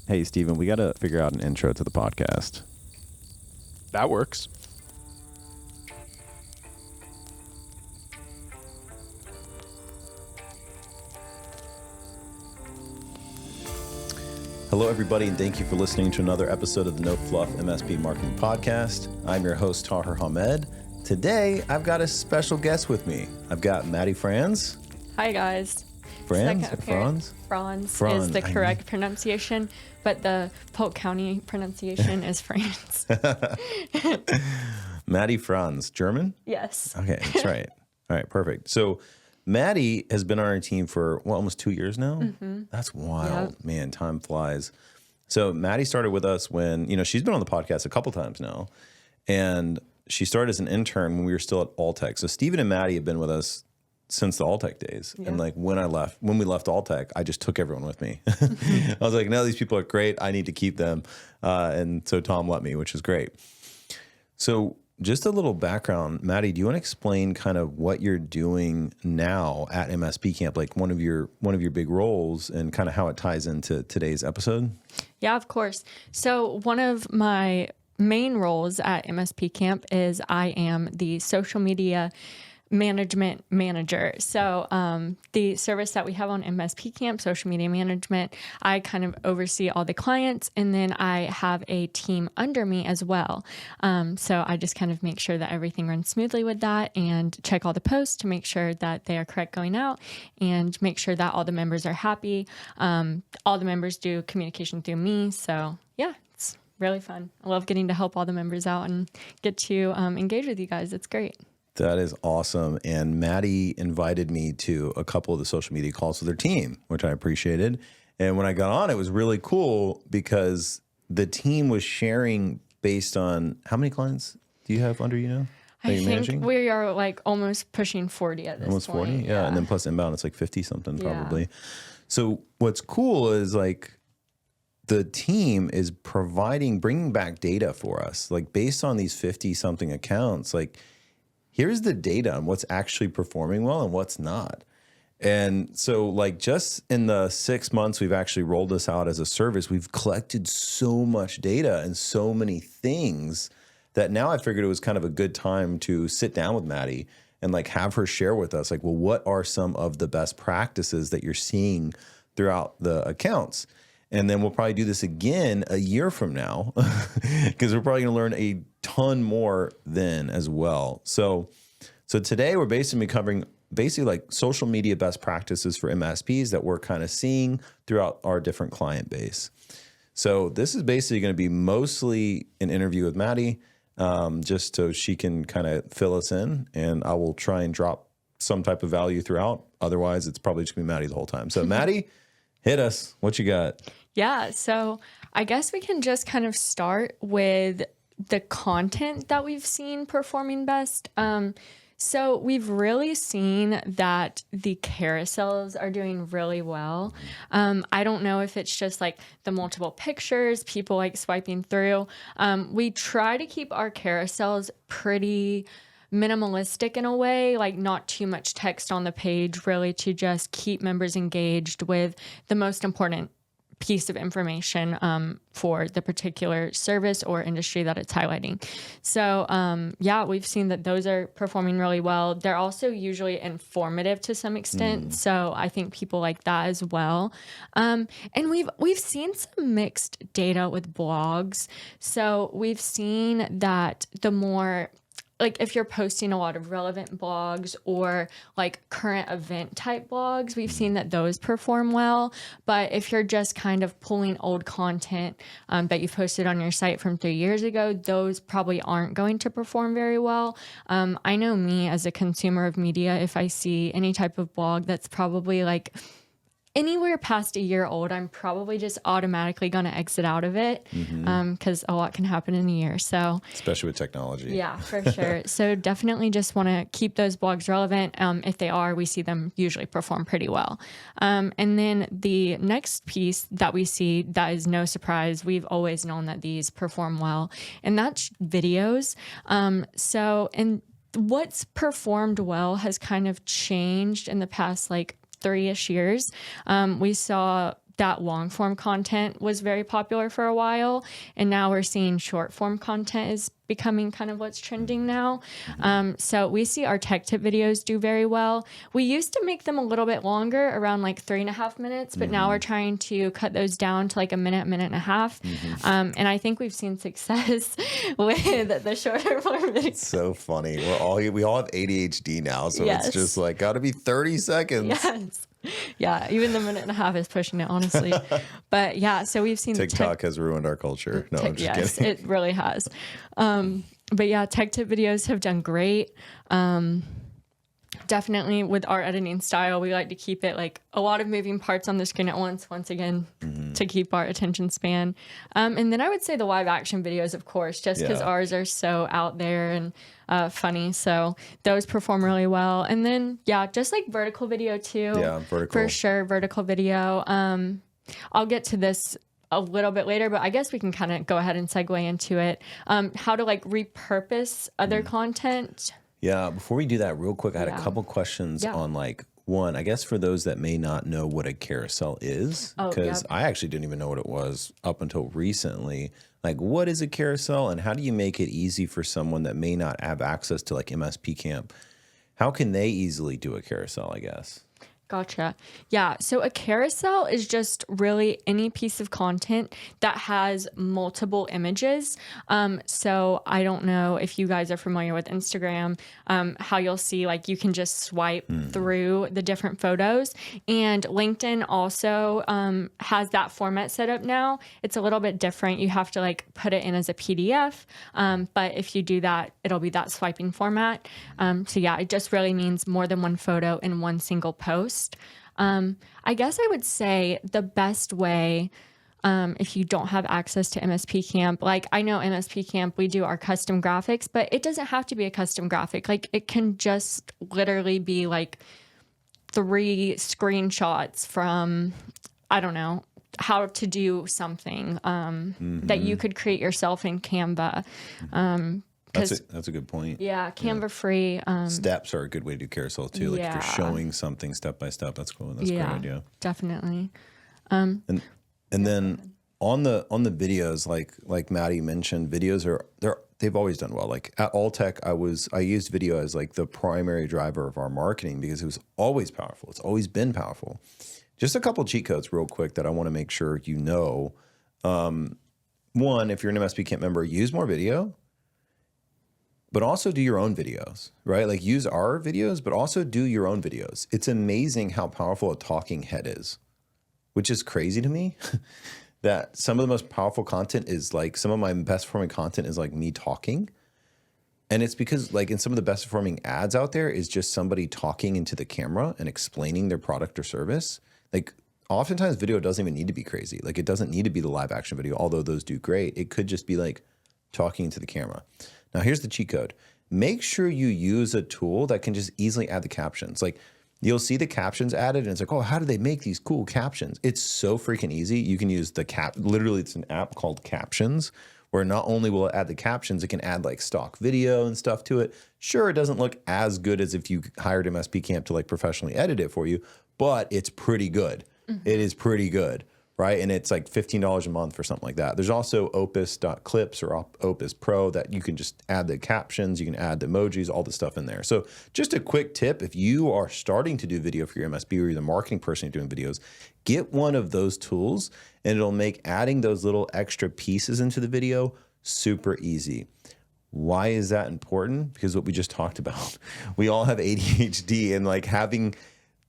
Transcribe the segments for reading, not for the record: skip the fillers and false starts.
Hey, Steven, we got to figure out an intro to the podcast. That works. Hello, everybody, and thank you for listening to another episode of the No Fluff MSP Marketing Podcast. I'm your host, Tahir Hamed. Today, I've got a special guest with me. I've got Maddie Franz. Hi, guys. Franz or Franz? Franz is the correct pronunciation, but the Polk County pronunciation is Franz. Maddie Franz, German? Yes. Okay, that's right. All right, perfect. So Maddie has been on our team for, almost 2 years now? Mm-hmm. That's wild. Yep. Man, time flies. So Maddie started with us when, she's been on the podcast a couple times now. And she started as an intern when we were still at Alltech. So Steven and Maddie have been with us since the Alltech days. Yeah. And when we left Alltech, I just took everyone with me. I was like, no, these people are great. I need to keep them. And so Tom let me, which is great. So just a little background, Maddie, do you want to explain kind of what you're doing now at MSP Camp, like one of your big roles, and kind of how it ties into today's episode? Yeah, of course. So one of my main roles at MSP Camp is I am the social media management manager. So the service that we have on MSP Camp, social media management, I kind of oversee all the clients, and then I have a team under me as well. So I just kind of make sure that everything runs smoothly with that and check all the posts to make sure that they are correct going out and make sure that all the members are happy. All the members do communication through me. So yeah, it's really fun. I love getting to help all the members out and get to engage with you guys. It's great. That is awesome. And Maddie invited me to a couple of the social media calls with her team, which I appreciated. And when I got on, it was really cool because the team was sharing based on how many clients do you have under I think we are like almost pushing 40 at this almost point. 40? Yeah. And then plus inbound, it's like 50 something probably. Yeah. So what's cool is like the team is bringing back data for us, like based on these 50 something accounts, like here's the data on what's actually performing well and what's not. And so like just in the 6 months we've actually rolled this out as a service, we've collected so much data and so many things that now I figured it was kind of a good time to sit down with Maddie and like have her share with us, like, well, what are some of the best practices that you're seeing throughout the accounts? And then we'll probably do this again a year from now because we're probably going to learn a ton more then as well. So today we're basically covering like social media best practices for MSPs that we're kind of seeing throughout our different client base. So this is basically going to be mostly an interview with Maddie, just so she can kind of fill us in, and I will try and drop some type of value throughout. Otherwise, it's probably just going to be Maddie the whole time. So Maddie, hit us. What you got? Yeah, so I guess we can just kind of start with the content that we've seen performing best. So we've really seen that the carousels are doing really well. I don't know if it's just like the multiple pictures, people like swiping through. We try to keep our carousels pretty minimalistic in a way, like not too much text on the page, really to just keep members engaged with the most important piece of information for the particular service or industry that it's highlighting. So yeah, we've seen that those are performing really well. They're also usually informative to some extent. So I think people like that as well. And we've seen some mixed data with blogs. So we've seen that the more, like if you're posting a lot of relevant blogs or like current event type blogs, we've seen that those perform well. But if you're just kind of pulling old content that you've posted on your site from 3 years ago, those probably aren't going to perform very well. I know me as a consumer of media, if I see any type of blog that's probably like anywhere past a year old, I'm probably just automatically going to exit out of it because a lot can happen in a year. So, especially with technology. Yeah, for sure. So definitely just want to keep those blogs relevant. If they are, we see them usually perform pretty well. And then the next piece that we see that is no surprise, we've always known that these perform well, and that's videos. And what's performed well has kind of changed in the past, like 3-ish years. We saw that long form content was very popular for a while. And now we're seeing short form content is becoming kind of what's trending now. So we see our tech tip videos do very well. We used to make them a little bit longer, around like 3.5 minutes, but now we're trying to cut those down to like a minute and a half. And I think we've seen success with the shorter form videos. It's so funny. We all have ADHD now, so Yes. it's just like got to be 30 seconds. Yes. Yeah, even the minute and a half is pushing it, honestly. But yeah, so we've seen TikTok has ruined our culture. No, I'm just kidding. It really has. But yeah, tech tip videos have done great. Definitely with our editing style, we like to keep it like a lot of moving parts on the screen at once again, to keep our attention span. And then I would say the live action videos, of course, just because ours are so out there and funny. So those perform really well. And then, yeah, just like vertical video too. Yeah, vertical. For sure, vertical video. I'll get to this a little bit later, but I guess we can kind of go ahead and segue into it. How to like repurpose other content. Yeah, before we do that, real quick, I had a couple questions on like one, I guess for those that may not know what a carousel is, because I actually didn't even know what it was up until recently. Like, what is a carousel and how do you make it easy for someone that may not have access to like MSP Camp? How can they easily do a carousel, I guess? Gotcha. Yeah. So a carousel is just really any piece of content that has multiple images. So I don't know if you guys are familiar with Instagram, how you'll see like you can just swipe through the different photos. And LinkedIn also has that format set up now. It's a little bit different. You have to like put it in as a PDF. But if you do that, it'll be that swiping format. So yeah, it just really means more than one photo in one single post. I guess I would say the best way, if you don't have access to MSP Camp, like I know MSP Camp, we do our custom graphics, but it doesn't have to be a custom graphic. Like it can just literally be like 3 screenshots from, I don't know, how to do something that you could create yourself in Canva. That's a good point. Yeah, Canva free. Steps are a good way to do carousel too. Like if you're showing something step by step, that's cool. That's a great idea. Definitely. And then on the videos, like Maddie mentioned, videos they've always done well. Like at Alltech, I used video as like the primary driver of our marketing because it was always powerful. It's always been powerful. Just a couple cheat codes real quick that I want to make sure you know. One, if you're an MSP Camp member, use more video. But also do your own videos, right? Like use our videos, but also do your own videos. It's amazing how powerful a talking head is, which is crazy to me that some of the most powerful content is like some of my best performing content is like me talking. And it's because like in some of the best performing ads out there is just somebody talking into the camera and explaining their product or service. Like oftentimes video doesn't even need to be crazy. Like it doesn't need to be the live action video, although those do great. It could just be like talking into the camera. Now, here's the cheat code. Make sure you use a tool that can just easily add the captions. Like you'll see the captions added and it's like, oh, how do they make these cool captions? It's so freaking easy. You can use literally it's an app called Captions where not only will it add the captions, it can add like stock video and stuff to it. Sure, it doesn't look as good as if you hired MSP Camp to like professionally edit it for you, but it's pretty good. It is pretty good. Right. And it's like $15 a month for something like that. There's also opus.clips or Opus Pro that you can just add the captions, you can add the emojis, all the stuff in there. So just a quick tip, if you are starting to do video for your MSP or you're the marketing person doing videos, get one of those tools and it'll make adding those little extra pieces into the video super easy. Why is that important? Because what we just talked about, we all have ADHD and like having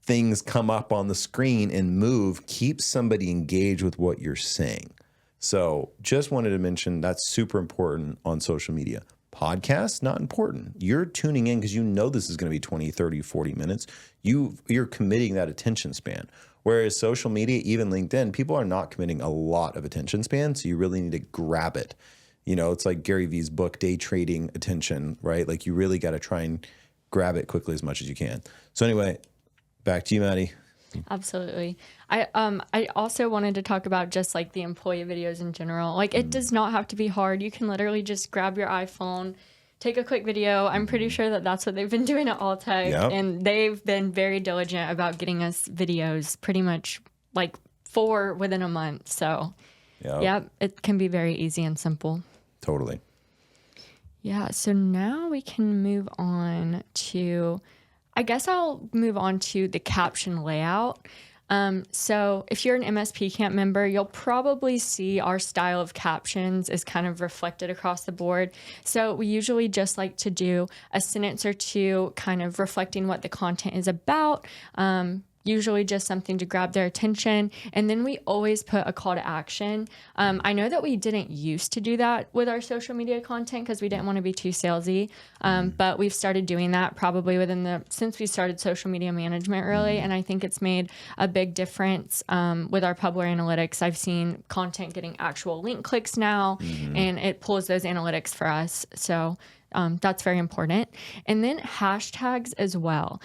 things come up on the screen and move keeps somebody engaged with what you're saying. So just wanted to mention that's super important on social media. Podcasts, not important. You're tuning in because you know this is going to be 20, 30, 40 minutes. You're committing that attention span. Whereas social media, even LinkedIn, people are not committing a lot of attention span. So you really need to grab it. You know, it's like Gary Vee's book, Day Trading Attention, right? Like you really got to try and grab it quickly as much as you can. So anyway, back to you, Maddie. Absolutely. I also wanted to talk about just like the employee videos in general. Like it does not have to be hard. You can literally just grab your iPhone, take a quick video. I'm pretty sure that that's what they've been doing at Alltech. Yep. And they've been very diligent about getting us videos pretty much like 4 within a month. So yeah, it can be very easy and simple. Totally. Yeah. So now we can move on to, I guess I'll move on to the caption layout. So if you're an MSP Camp member, you'll probably see our style of captions is kind of reflected across the board. So we usually just like to do a sentence or two kind of reflecting what the content is about. Usually just something to grab their attention. And then we always put a call to action. I know that we didn't used to do that with our social media content because we didn't want to be too salesy. But we've started doing that probably since we started social media management really. And I think it's made a big difference with our Publer analytics. I've seen content getting actual link clicks now and it pulls those analytics for us. So that's very important. And then hashtags as well.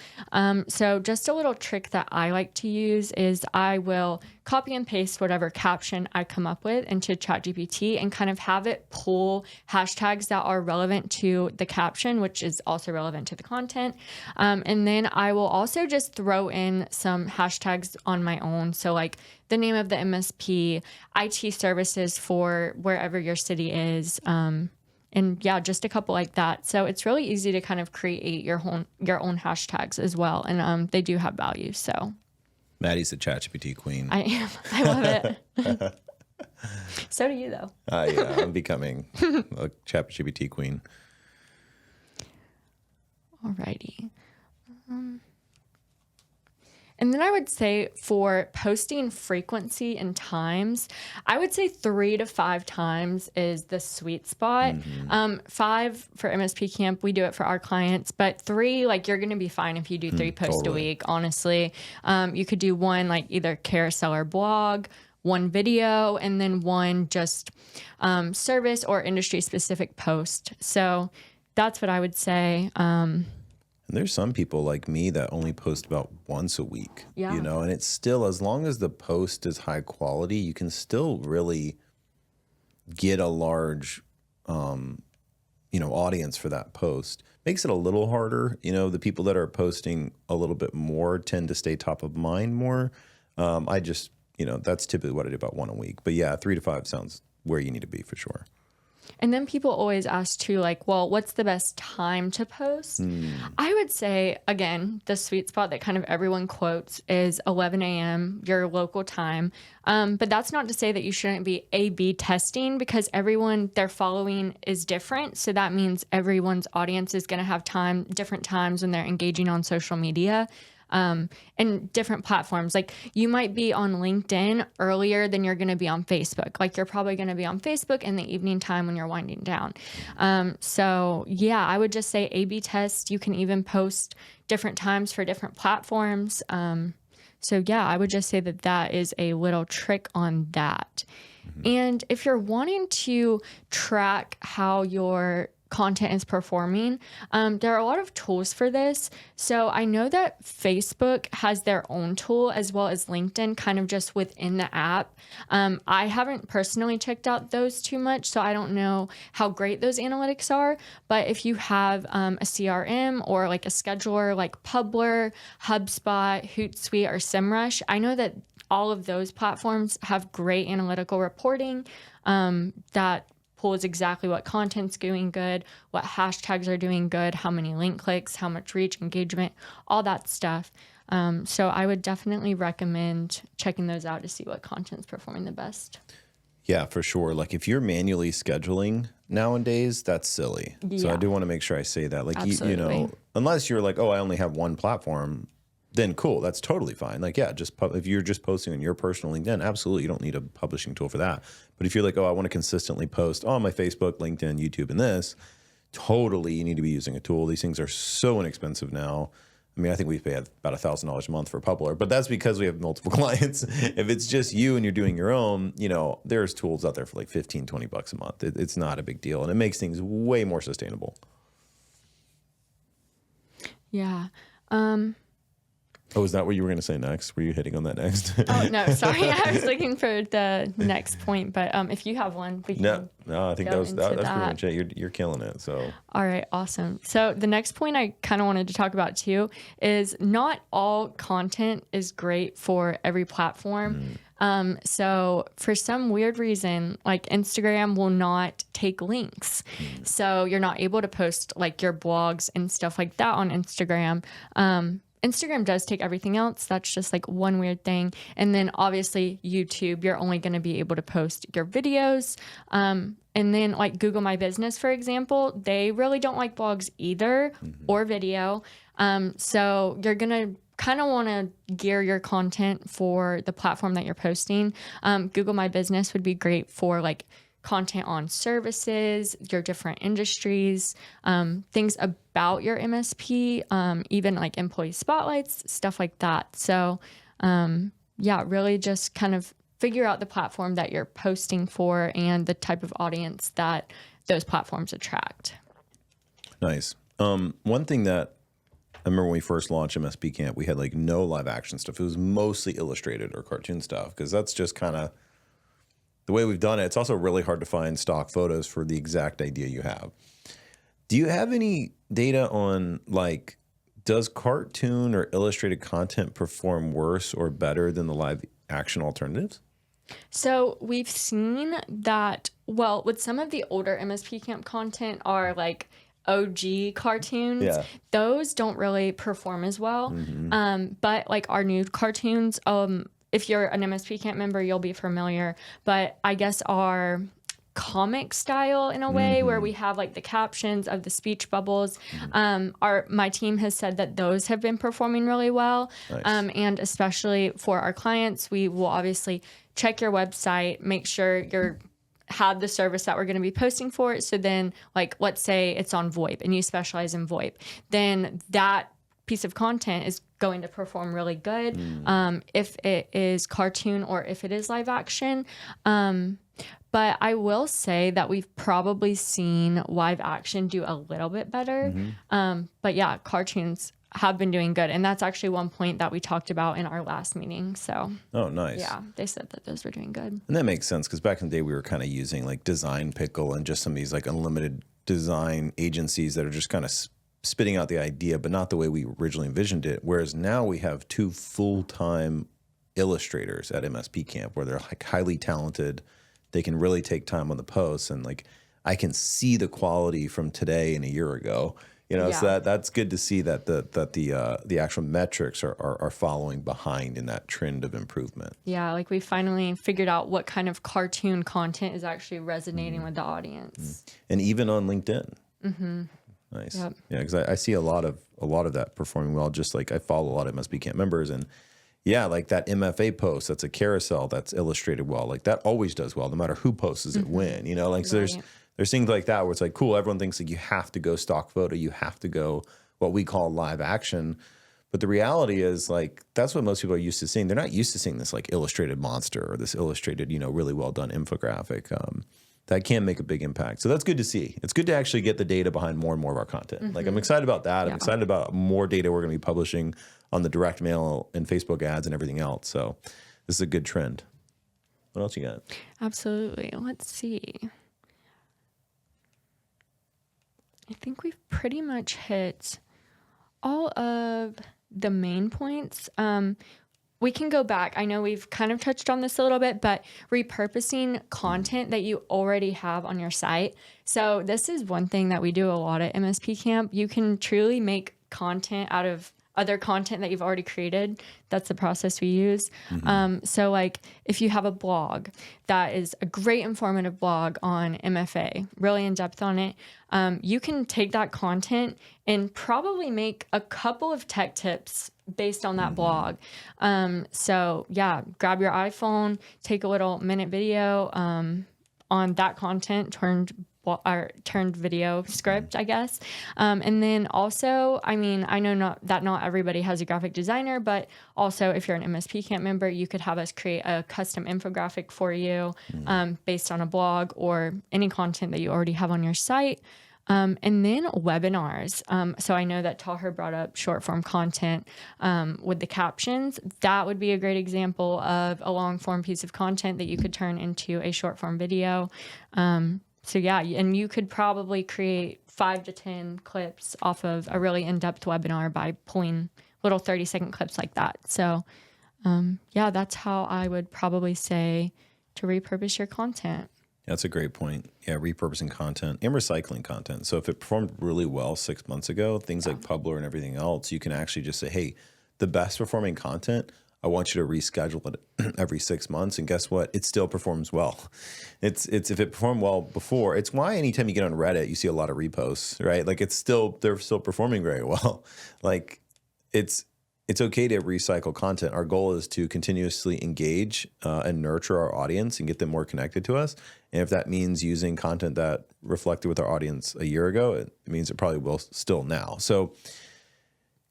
So just a little trick that I like to use is I will copy and paste whatever caption I come up with into ChatGPT and kind of have it pull hashtags that are relevant to the caption, which is also relevant to the content. And then I will also just throw in some hashtags on my own. So like the name of the MSP, IT services for wherever your city is, and yeah, just a couple like that. So it's really easy to kind of create your own hashtags as well. And they do have value. So Maddie's the ChatGPT queen. I am. I love it. So do you though. Yeah, I'm becoming a ChatGPT queen. Alrighty. And then I would say for posting frequency and times, I would say 3 to 5 times is the sweet spot. 5 for MSP Camp, we do it for our clients, but 3, like you're going to be fine if you do 3 posts a week, honestly. You could do 1 like either carousel or blog, 1 video, and then 1 just service or industry specific post. So that's what I would say. And there's some people like me that only post about once a week, Yeah. you know, and it's still, as long as the post is high quality, you can still really get a large, audience for that post. Makes it a little harder. You know, the people that are posting a little bit more tend to stay top of mind more. I just, that's typically what I do, about 1 a week. But yeah, 3 to 5 sounds where you need to be for sure. And then people always ask too, like, well, what's the best time to post? I would say, again, the sweet spot that kind of everyone quotes is 11 a.m., your local time. But that's not to say that you shouldn't be A/B testing, because everyone they're following is different. So that means everyone's audience is going to have different times when they're engaging on social media. And different platforms. Like you might be on LinkedIn earlier than you're going to be on Facebook. Like you're probably going to be on Facebook in the evening time when you're winding down. So yeah, I would just say A/B test. You can even post different times for different platforms. So yeah, I would just say that is a little trick on that. And if you're wanting to track how your content is performing, there are a lot of tools for this. So I know that Facebook has their own tool as well as LinkedIn kind of just within the app. I haven't personally checked out those too much, so I don't know how great those analytics are. But if you have a CRM or like a scheduler like Publer, HubSpot, Hootsuite, or SEMrush, I know that all of those platforms have great analytical reporting that pulls exactly what content's doing good, what hashtags are doing good, how many link clicks, how much reach, engagement, all that stuff. So I would definitely recommend checking those out to see what content's performing the best. Yeah, for sure. Like if you're manually scheduling nowadays, that's silly. Yeah. So I do want to make sure I say that. Like, unless you're like, oh, I only have one platform, then cool, that's totally fine. Like, yeah, if you're just posting on your personal LinkedIn, absolutely, you don't need a publishing tool for that. But if you're like, oh, I want to consistently post on my Facebook, LinkedIn, YouTube, and this, totally, you need to be using a tool. These things are so inexpensive now. I mean, I think we pay about $1,000 a month for Publer, but that's because we have multiple clients. If it's just you and you're doing your own, there's tools out there for like $15, $20 a month. It's not a big deal, and it makes things way more sustainable. Yeah. Oh, is that what you were going to say next? Were you hitting on that next? Oh, no, sorry. I was looking for the next point, but if you have one, we can No, I think go that's into pretty that. much it. You're killing it. So, All right, awesome. So the next point I kind of wanted to talk about too is not all content is great for every platform. So for some weird reason, like Instagram will not take links. So you're not able to post like your blogs and stuff like that on Instagram. Instagram does take everything else. That's just like one weird thing. And then obviously YouTube, you're only going to be able to post your videos. And then like Google My Business, for example, they really don't like blogs either or video. So you're going to kind of want to gear your content for the platform that you're posting. Google My Business would be great for like content on services, your different industries, things about your MSP, even like employee spotlights, stuff like that. So, really just kind of figure out the platform that you're posting for and the type of audience that those platforms attract. Nice. One thing that I remember when we first launched MSP Camp, we had like no live action stuff. It was mostly illustrated or cartoon stuff because that's just kind of the way we've done it. It's also really hard to find stock photos for the exact idea you have. Do you have any data on like, does cartoon or illustrated content perform worse or better than the live action alternatives? So we've seen that, well, with some of the older MSP Camp content are like OG cartoons. Yeah. Those don't really perform as well. But like our new cartoons, if you're an MSP Camp member, you'll be familiar. But I guess our comic style in a way where we have like the captions of the speech bubbles. My team has said that those have been performing really well. Nice. And especially for our clients, we will obviously check your website, make sure you're have the service that we're going to be posting for it. So then like, let's say it's on VoIP and you specialize in VoIP, then that piece of content is going to perform really good. If it is cartoon or if it is live action. But I will say that we've probably seen live action do a little bit better. But yeah, cartoons have been doing good. And that's actually one point that we talked about in our last meeting. So, oh, nice. Yeah, they said that those were doing good. And that makes sense because back in the day, we were kind of using like Design Pickle and just some of these like unlimited design agencies that are just kind of spitting out the idea, but not the way we originally envisioned it. Whereas now we have 2 full-time illustrators at MSP Camp where they're like highly talented. They can really take time on the posts, and like I can see the quality from today and a year ago. You know, so that's good to see that the actual metrics are following behind in that trend of improvement. Yeah, like we finally figured out what kind of cartoon content is actually resonating with the audience. And even on LinkedIn. Nice. Yep. Yeah, because I see a lot of that performing well. Just like I follow a lot of MSP Camp members, and yeah, like that MFA post, that's a carousel that's illustrated well. Like that always does well, no matter who posts it win. You know, like so there's things like that where it's like cool. Everyone thinks like you have to go stock photo, you have to go what we call live action. But the reality is like that's what most people are used to seeing. They're not used to seeing this like illustrated monster or this illustrated, you know, really well done infographic. That can make a big impact. So that's good to see. It's good to actually get the data behind more and more of our content. Like I'm excited about that. I'm excited about more data we're going to be publishing on the direct mail and Facebook ads and everything else. So this is a good trend. What else you got? Absolutely. Let's see. I think we've pretty much hit all of the main points. We can go back. I know we've kind of touched on this a little bit, but repurposing content that you already have on your site. So this is one thing that we do a lot at MSP Camp. You can truly make content out of other content that you've already created. That's the process we use. So like if you have a blog that is a great informative blog on MFA, really in depth on it, you can take that content and probably make a couple of tech tips based on that blog. So yeah, grab your iPhone, take a little minute video on that content, turned video script, I guess. And then also, I mean, I know not everybody has a graphic designer, but also if you're an MSP Camp member, you could have us create a custom infographic for you based on a blog or any content that you already have on your site. And then webinars. So I know that Taher brought up short form content with the captions. That would be a great example of a long form piece of content that you could turn into a short form video. So yeah, and you could probably create 5 to 10 clips off of a really in-depth webinar by pulling little 30-second clips like that. So yeah, that's how I would probably say to repurpose your content. That's a great point. Yeah, repurposing content and recycling content. So if it performed really well 6 months ago, things like Publer and everything else, you can actually just say, hey, the best performing content, I want you to reschedule it every 6 months. And guess what? It still performs well. It's if it performed well before, it's why anytime you get on Reddit, you see a lot of reposts, right? Like they're still performing very well. Like it's okay to recycle content. Our goal is to continuously engage and nurture our audience and get them more connected to us. And if that means using content that reflected with our audience a year ago, it means it probably will still now. So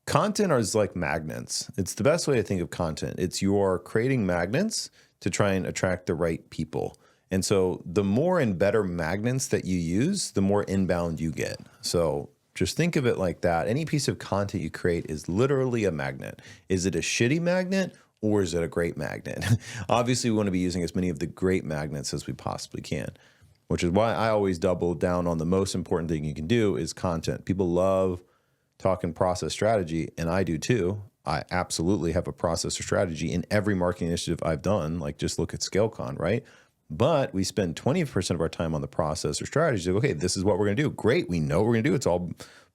content is like magnets. It's the best way to think of content. It's you're creating magnets to try and attract the right people. And so the more and better magnets that you use, the more inbound you get. So just think of it like that. Any piece of content you create is literally a magnet. Is it a shitty magnet or is it a great magnet? Obviously, we want to be using as many of the great magnets as we possibly can, which is why I always double down on the most important thing you can do is content. People love talking process strategy, and I do too. I absolutely have a process or strategy in every marketing initiative I've done. Like just look at ScaleCon, right? But we spend 20% of our time on the process or strategy. Like, okay, this is what we're going to do. Great. We know what we're going to do. It's all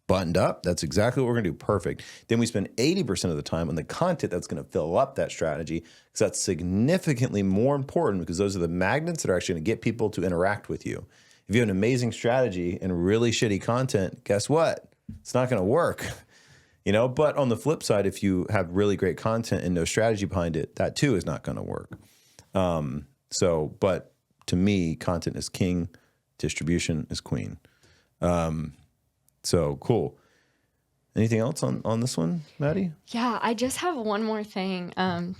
buttoned up. That's exactly what we're going to do. Perfect. Then we spend 80% of the time on the content that's going to fill up that strategy because that's significantly more important because those are the magnets that are actually going to get people to interact with you. If you have an amazing strategy and really shitty content, guess what? It's not going to work. You know, but on the flip side, if you have really great content and no strategy behind it, that too is not going to work. But to me, content is king, distribution is queen. So cool. Anything else on this one, Maddie? Yeah, I just have one more thing.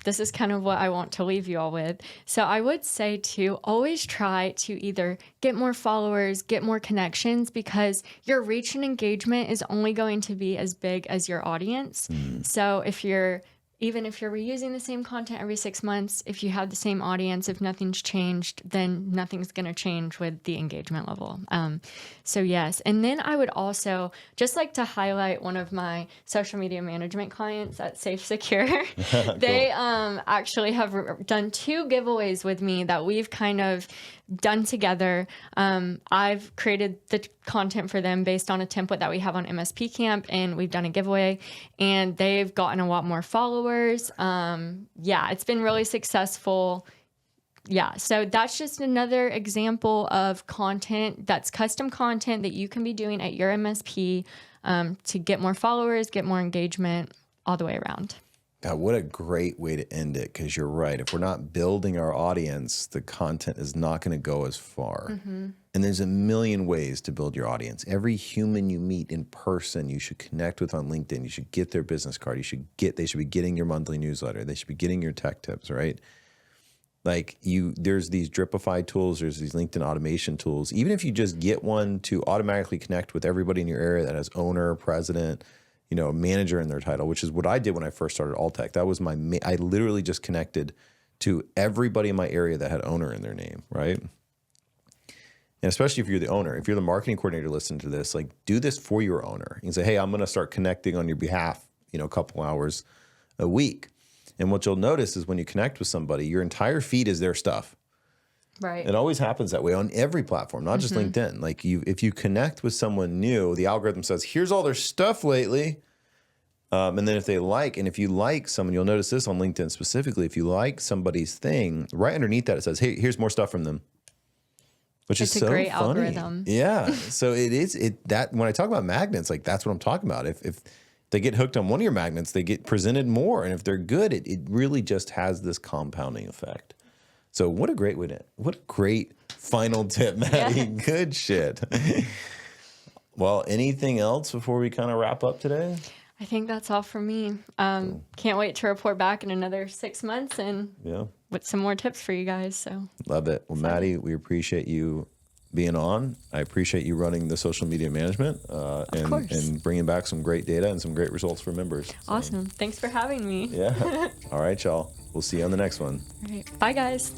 This is kind of what I want to leave you all with. So I would say to always try to either get more followers, get more connections, because your reach and engagement is only going to be as big as your audience. So even if you're reusing the same content every 6 months, if you have the same audience, if nothing's changed, then nothing's going to change with the engagement level. So yes. And then I would also just like to highlight one of my social media management clients at Safe Secure. Cool. They actually have done 2 giveaways with me that we've kind of done together. I've created the content for them based on a template that we have on MSP Camp, and we've done a giveaway, and they've gotten a lot more followers. Yeah, it's been really successful. Yeah, so that's just another example of content that's custom content that you can be doing at your MSP to get more followers, get more engagement all the way around. God, what a great way to end it, because you're right. If we're not building our audience, the content is not going to go as far. Mm-hmm. And there's a million ways to build your audience. Every human you meet in person, you should connect with on LinkedIn. You should get their business card. They should be getting your monthly newsletter. They should be getting your tech tips, right? Like there's these Dripify tools, there's these LinkedIn automation tools. Even if you just get one to automatically connect with everybody in your area that has owner, president, manager in their title, which is what I did when I first started Alltech. That was I literally just connected to everybody in my area that had owner in their name, right? And especially if you're the owner, if you're the marketing coordinator listening to this, like do this for your owner. You can say, hey, I'm going to start connecting on your behalf, a couple hours a week. And what you'll notice is when you connect with somebody, your entire feed is their stuff. Right. It always happens that way on every platform, not just LinkedIn. Like if you connect with someone new, the algorithm says, here's all their stuff lately. And then if you like someone, you'll notice this on LinkedIn specifically. If you like somebody's thing, right underneath that, it says, hey, here's more stuff from them. Which is so funny. It's a great algorithm. Yeah. So that when I talk about magnets, like that's what I'm talking about. If they get hooked on one of your magnets, they get presented more. And if they're good, it really just has this compounding effect. So what a great final tip, Maddie. Yes. Good shit. Well, anything else before we kind of wrap up today? I think that's all for me. Cool. Can't wait to report back in another 6 months and with some more tips for you guys. So love it. Well, Maddie, we appreciate you being on. I appreciate you running the social media management and bringing back some great data and some great results for members. So, awesome. Thanks for having me. yeah. All right, y'all. We'll see you on the next one. All right. Bye, guys.